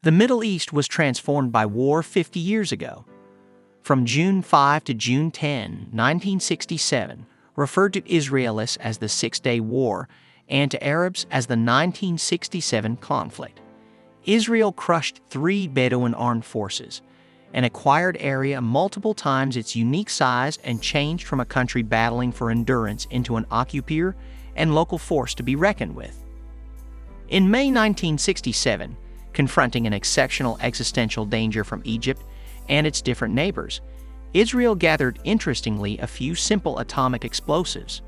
The Middle East was transformed by war 50 years ago. From June 5 to June 10, 1967, referred to Israelis as the Six-Day War and to Arabs as the 1967 conflict. Israel crushed 3 Bedouin armed forces, an acquired area multiple times its unique size, and changed from a country battling for endurance into an occupier and local force to be reckoned with. In May 1967, confronting an exceptional existential danger from Egypt and its different neighbors, Israel gathered, interestingly, a few simple atomic explosives.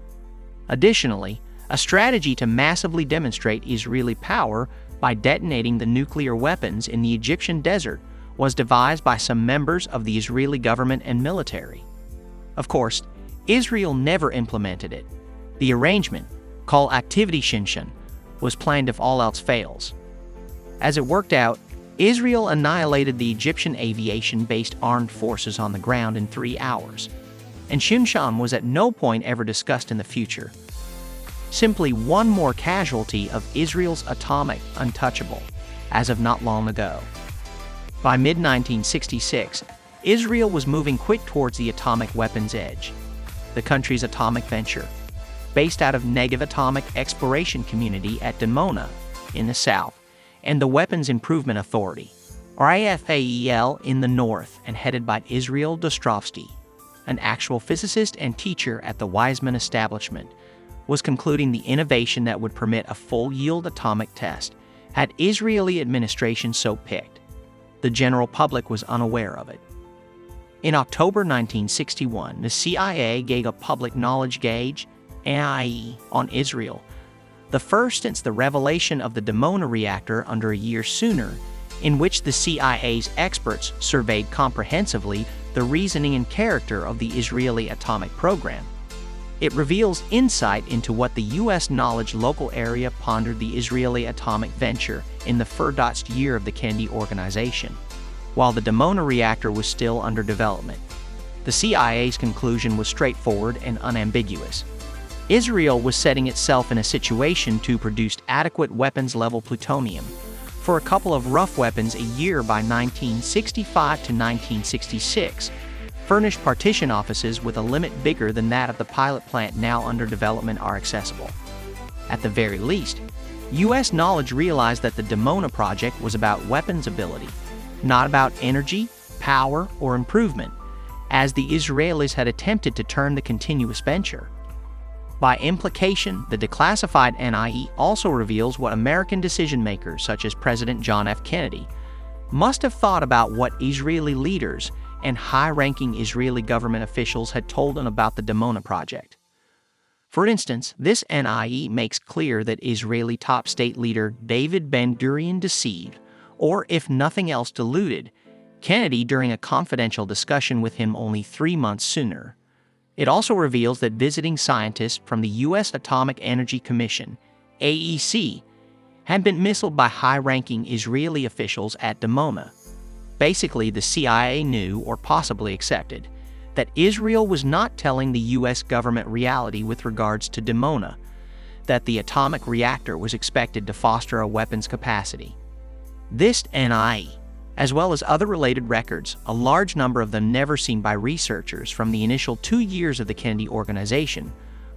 Additionally, a strategy to massively demonstrate Israeli power by detonating the nuclear weapons in the Egyptian desert was devised by some members of the Israeli government and military. Of course, Israel never implemented it. The arrangement, called Activity Shinshan, was planned if all else fails. As it worked out, Israel annihilated the Egyptian aviation-based armed forces on the ground in 3 hours, and Shinshan was at no point ever discussed in the future. Simply one more casualty of Israel's atomic untouchable, as of not long ago. By mid-1966, Israel was moving quick towards the atomic weapons edge. The country's atomic venture, based out of Negev Atomic Exploration Community at Dimona in the south, and the Weapons Improvement Authority, or IFAEL, in the north, and headed by Israel Dostrovsky, an actual physicist and teacher at the Weizmann establishment, was concluding the innovation that would permit a full-yield atomic test had Israeli administration so picked. The general public was unaware of it. In October 1961, the CIA gave a public knowledge gauge, NIE, on Israel, the first since the revelation of the Dimona reactor under a year sooner, in which the CIA's experts surveyed comprehensively the reasoning and character of the Israeli atomic program. It reveals insight into what the U.S. knowledge local area pondered the Israeli atomic venture in the first year of the Kennedy organization, while the Dimona reactor was still under development. The CIA's conclusion was straightforward and unambiguous. Israel was setting itself in a situation to produce adequate weapons-level plutonium for a couple of rough weapons a year by 1965 to 1966, furnished partition offices with a limit bigger than that of the pilot plant now under development are accessible. At the very least, U.S. knowledge realized that the Dimona project was about weapons ability, not about energy, power, or improvement, as the Israelis had attempted to turn the continuous venture. By implication, the declassified NIE also reveals what American decision-makers such as President John F. Kennedy must have thought about what Israeli leaders and high-ranking Israeli government officials had told them about the Dimona project. For instance, this NIE makes clear that Israeli top state leader David Ben-Gurion deceived, or if nothing else deluded, Kennedy during a confidential discussion with him only 3 months sooner. It also reveals that visiting scientists from the U.S. Atomic Energy Commission, AEC, had been misled by high-ranking Israeli officials at Dimona. Basically, the CIA knew, or possibly accepted, that Israel was not telling the U.S. government reality with regards to Dimona, that the atomic reactor was expected to foster a weapons capacity. This NIE, as well as other related records, a large number of them never seen by researchers from the initial 2 years of the Kennedy organization,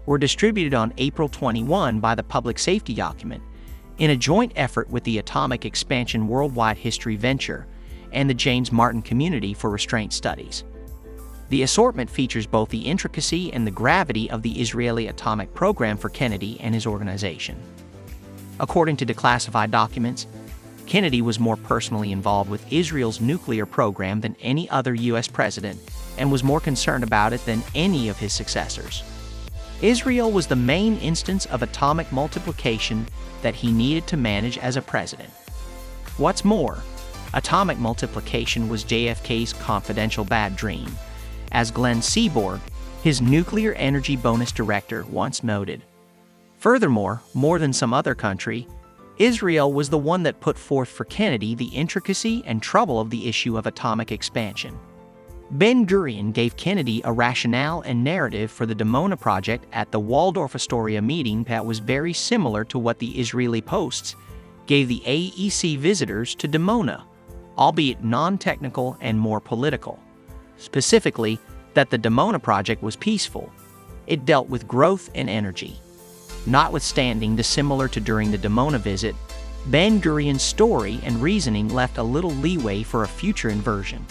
were distributed on April 21 by the Public Safety Document in a joint effort with the Atomic Expansion Worldwide History Venture and the James Martin Community for Restraint Studies. The assortment features both the intricacy and the gravity of the Israeli atomic program for Kennedy and his organization. According to declassified documents, Kennedy was more personally involved with Israel's nuclear program than any other U.S. president and was more concerned about it than any of his successors. Israel was the main instance of atomic multiplication that he needed to manage as a president. What's more, atomic multiplication was JFK's confidential bad dream, as Glenn Seaborg, his nuclear energy bonus director, once noted. Furthermore, more than some other country, Israel was the one that put forth for Kennedy the intricacy and trouble of the issue of atomic expansion. Ben-Gurion gave Kennedy a rationale and narrative for the Dimona project at the Waldorf Astoria meeting that was very similar to what the Israeli Posts gave the AEC visitors to Dimona, albeit non-technical and more political. Specifically, that the Dimona project was peaceful. It dealt with growth and energy. Notwithstanding dissimilar to during the Dimona visit, Ben-Gurion's story and reasoning left a little leeway for a future inversion.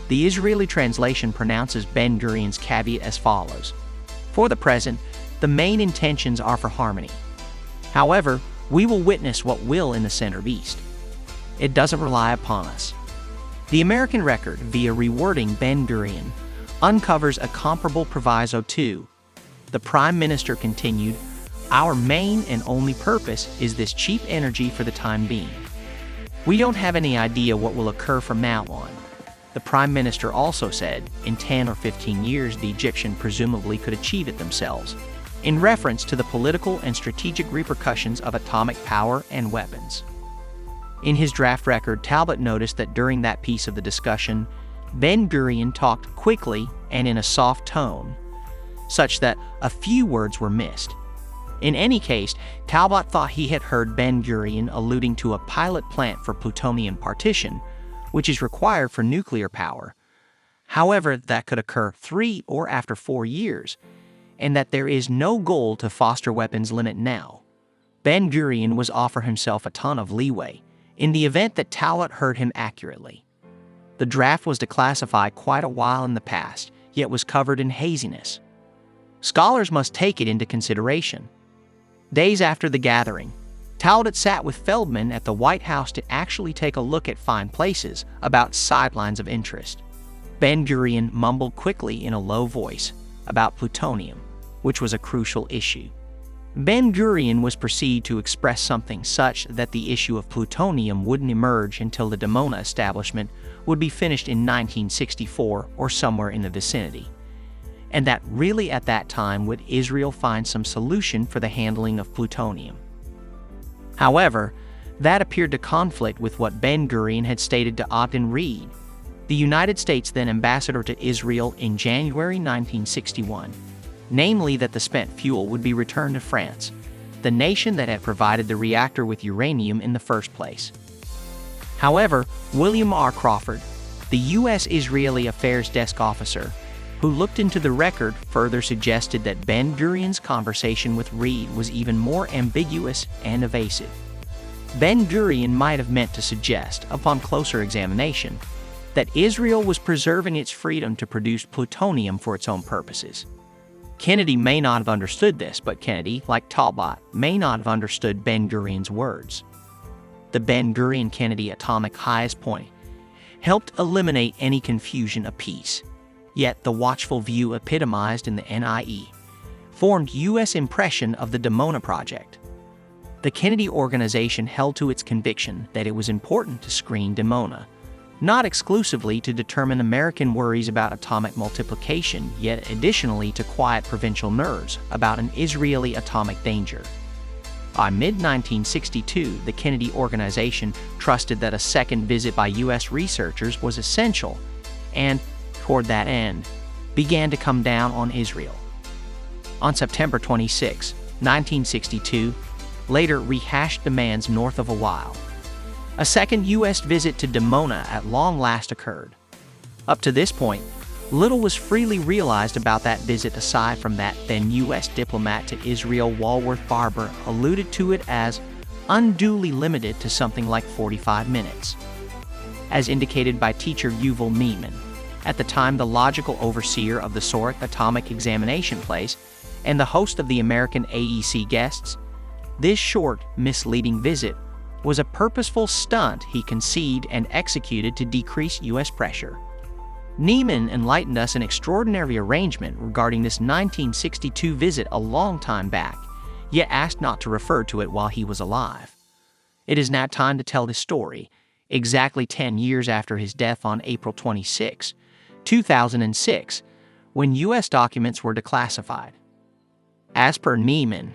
The Israeli translation pronounces Ben-Gurion's caveat as follows: "For the present, the main intentions are for harmony. However, we will witness what will in the center east. It doesn't rely upon us." The American record, via rewording Ben-Gurion, uncovers a comparable proviso too. The Prime Minister continued, "Our main and only purpose is this cheap energy for the time being. We don't have any idea what will occur from now on." The Prime Minister also said, in 10 or 15 years the Egyptian presumably could achieve it themselves, in reference to the political and strategic repercussions of atomic power and weapons. In his draft record, Talbot noticed that during that piece of the discussion, Ben-Gurion talked quickly and in a soft tone, such that a few words were missed. In any case, Talbot thought he had heard Ben-Gurion alluding to a pilot plant for plutonium partition, which is required for nuclear power. However, that could occur 3 or after 4 years, and that there is no goal to foster weapons limit now. Ben-Gurion was offer himself a ton of leeway, in the event that Talbot heard him accurately. The draft was declassified quite a while in the past, yet was covered in haziness. Scholars must take it into consideration. Days after the gathering, Talbot sat with Feldman at the White House to actually take a look at fine places about sidelines of interest. Ben-Gurion mumbled quickly in a low voice about plutonium, which was a crucial issue. Ben-Gurion was perceived to express something such that the issue of plutonium wouldn't emerge until the Dimona establishment would be finished in 1964 or somewhere in the vicinity, and that really at that time would Israel find some solution for the handling of plutonium. However, that appeared to conflict with what Ben-Gurion had stated to Ogden Reed, the United States then ambassador to Israel, in January 1961, namely that the spent fuel would be returned to France, the nation that had provided the reactor with uranium in the first place. However, William R. Crawford, the U.S. Israeli Affairs Desk officer, who looked into the record, further suggested that Ben-Gurion's conversation with Reed was even more ambiguous and evasive. Ben-Gurion might have meant to suggest, upon closer examination, that Israel was preserving its freedom to produce plutonium for its own purposes. Kennedy may not have understood this, but Kennedy, like Talbot, may not have understood Ben-Gurion's words. The Ben-Gurion-Kennedy atomic highest point helped eliminate any confusion apiece. Yet the watchful view epitomized in the NIE formed U.S. impression of the Dimona project. The Kennedy organization held to its conviction that it was important to screen Dimona, not exclusively to determine American worries about atomic multiplication, yet additionally to quiet provincial nerves about an Israeli atomic danger. By mid-1962, the Kennedy organization trusted that a second visit by U.S. researchers was essential and, toward that end, began to come down on Israel. On September 26, 1962, later rehashed demands north of a while. A second U.S. visit to Dimona at long last occurred. Up to this point, little was freely realized about that visit aside from that then U.S. diplomat to Israel Walworth Barber alluded to it as unduly limited to something like 45 minutes. As indicated by teacher Yuval Neeman, at the time the logical overseer of the Sorek Atomic Examination Place and the host of the American AEC guests, this short, misleading visit was a purposeful stunt he conceived and executed to decrease U.S. pressure. Neeman enlightened us an extraordinary arrangement regarding this 1962 visit a long time back, yet asked not to refer to it while he was alive. It is now time to tell this story, exactly 10 years after his death on April 26, 2006, when U.S. documents were declassified. As per Neeman,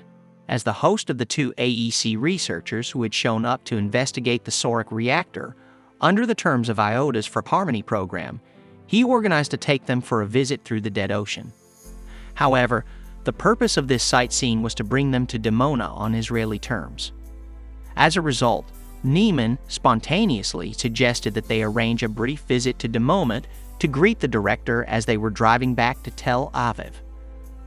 as the host of the 2 AEC researchers who had shown up to investigate the Sorek reactor under the terms of IOTA's for Harmony program, he organized to take them for a visit through the dead ocean. However, the purpose of this sightseeing was to bring them to Dimona on Israeli terms. As a result, Neiman spontaneously suggested that they arrange a brief visit to Dimona to greet the director as they were driving back to Tel Aviv.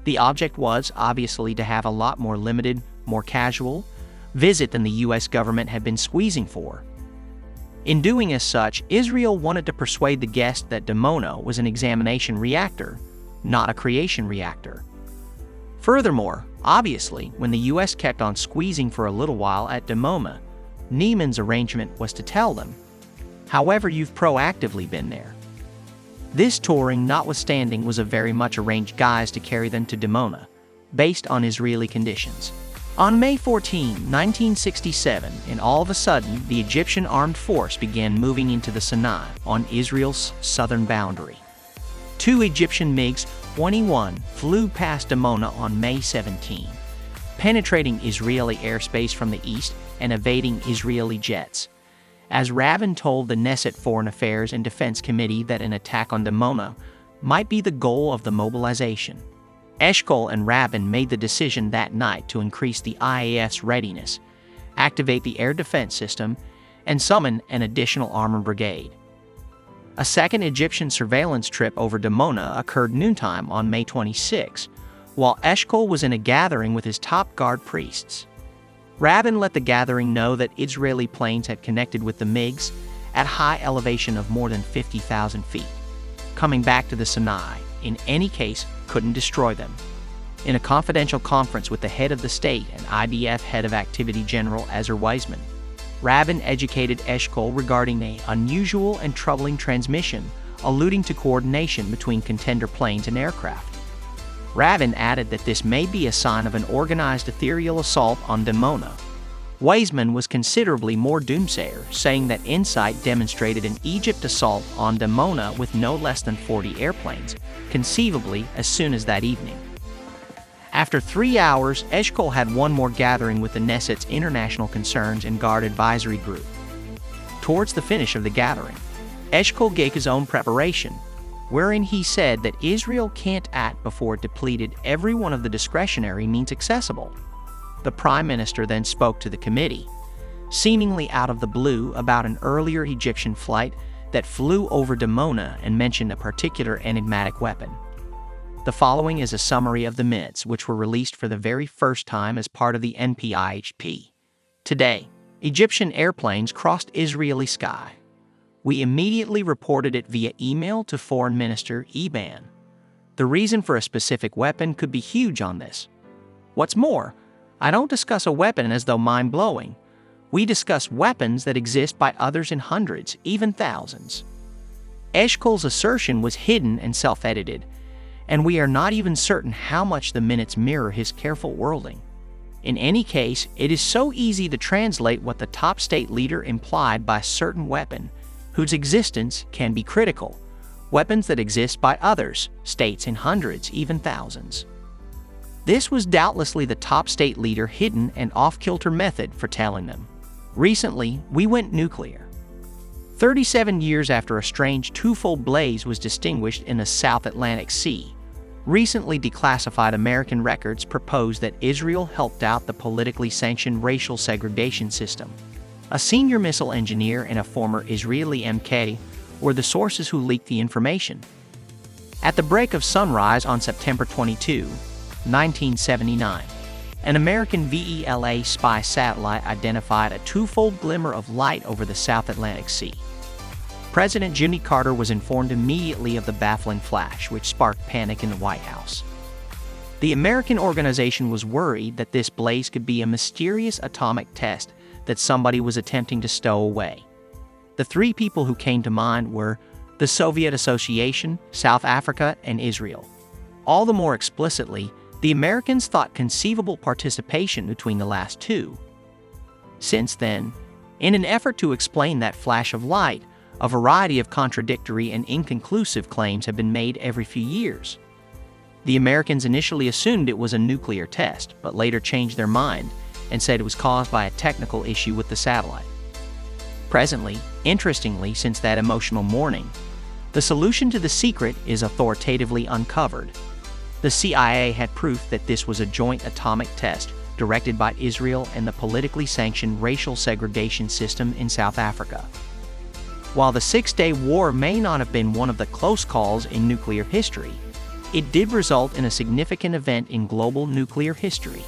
The object was, obviously, to have a lot more limited, more casual visit than the U.S. government had been squeezing for. In doing as such, Israel wanted to persuade the guest that Dimona was an examination reactor, not a creation reactor. Furthermore, obviously, when the U.S. kept on squeezing for a little while at Dimona, Neiman's arrangement was to tell them, "However, you've proactively been there." This touring notwithstanding was a very much arranged guise to carry them to Dimona, based on Israeli conditions. On May 14, 1967, and all of a sudden, the Egyptian armed force began moving into the Sinai on Israel's southern boundary. 2 Egyptian MiG-21 flew past Dimona on May 17, penetrating Israeli airspace from the east and evading Israeli jets. As Rabin told the Knesset Foreign Affairs and Defense Committee that an attack on Dimona might be the goal of the mobilization, Eshkol and Rabin made the decision that night to increase the IAF's readiness, activate the air defense system, and summon an additional armor brigade. A second Egyptian surveillance trip over Dimona occurred noontime on May 26, while Eshkol was in a gathering with his top guard priests. Rabin let the gathering know that Israeli planes had connected with the MiGs at high elevation of more than 50,000 feet. Coming back to the Sinai, in any case, couldn't destroy them. In a confidential conference with the head of the state and IDF head of activity General Ezer Weizman, Rabin educated Eshkol regarding an unusual and troubling transmission, alluding to coordination between contender planes and aircraft. Rabin added that this may be a sign of an organized ethereal assault on Dimona. Weizman was considerably more doomsayer, saying that InSight demonstrated an Egypt assault on Dimona with no less than 40 airplanes, conceivably as soon as that evening. After 3 hours, Eshkol had one more gathering with the Knesset's International Concerns and Guard Advisory Group. Towards the finish of the gathering, Eshkol gave his own preparation, wherein he said that Israel can't act before it depleted every one of the discretionary means accessible. The Prime Minister then spoke to the committee, seemingly out of the blue, about an earlier Egyptian flight that flew over Dimona and mentioned a particular enigmatic weapon. The following is a summary of the minutes, which were released for the very first time as part of the NPIHP. Today, Egyptian airplanes crossed Israeli sky. We immediately reported it via email to Foreign Minister Eban. The reason for a specific weapon could be huge on this. What's more, I don't discuss a weapon as though mind-blowing. We discuss weapons that exist by others in hundreds, even thousands. Eshkol's assertion was hidden and self-edited, and we are not even certain how much the minutes mirror his careful wording. In any case, it is so easy to translate what the top state leader implied by a certain weapon, whose existence can be critical, weapons that exist by others, states in hundreds, even thousands. This was doubtlessly the top state leader hidden and off-kilter method for telling them. Recently, we went nuclear. 37 years after a strange twofold blaze was distinguished in the South Atlantic Sea, recently declassified American records propose that Israel helped out the politically sanctioned racial segregation system. A senior missile engineer and a former Israeli MK were the sources who leaked the information. At the break of sunrise on September 22, 1979, an American VELA spy satellite identified a twofold glimmer of light over the South Atlantic Sea. President Jimmy Carter was informed immediately of the baffling flash, which sparked panic in the White House. The American organization was worried that this blaze could be a mysterious atomic test that somebody was attempting to stow away. The 3 people who came to mind were the Soviet Association, South Africa, and Israel. All the more explicitly, the Americans thought conceivable participation between the last 2. Since then, in an effort to explain that flash of light, a variety of contradictory and inconclusive claims have been made every few years. The Americans initially assumed it was a nuclear test, but later changed their mind and said it was caused by a technical issue with the satellite. Presently, interestingly, since that emotional morning, the solution to the secret is authoritatively uncovered. The CIA had proof that this was a joint atomic test directed by Israel and the politically sanctioned racial segregation system in South Africa. While the Six-Day War may not have been one of the close calls in nuclear history, it did result in a significant event in global nuclear history.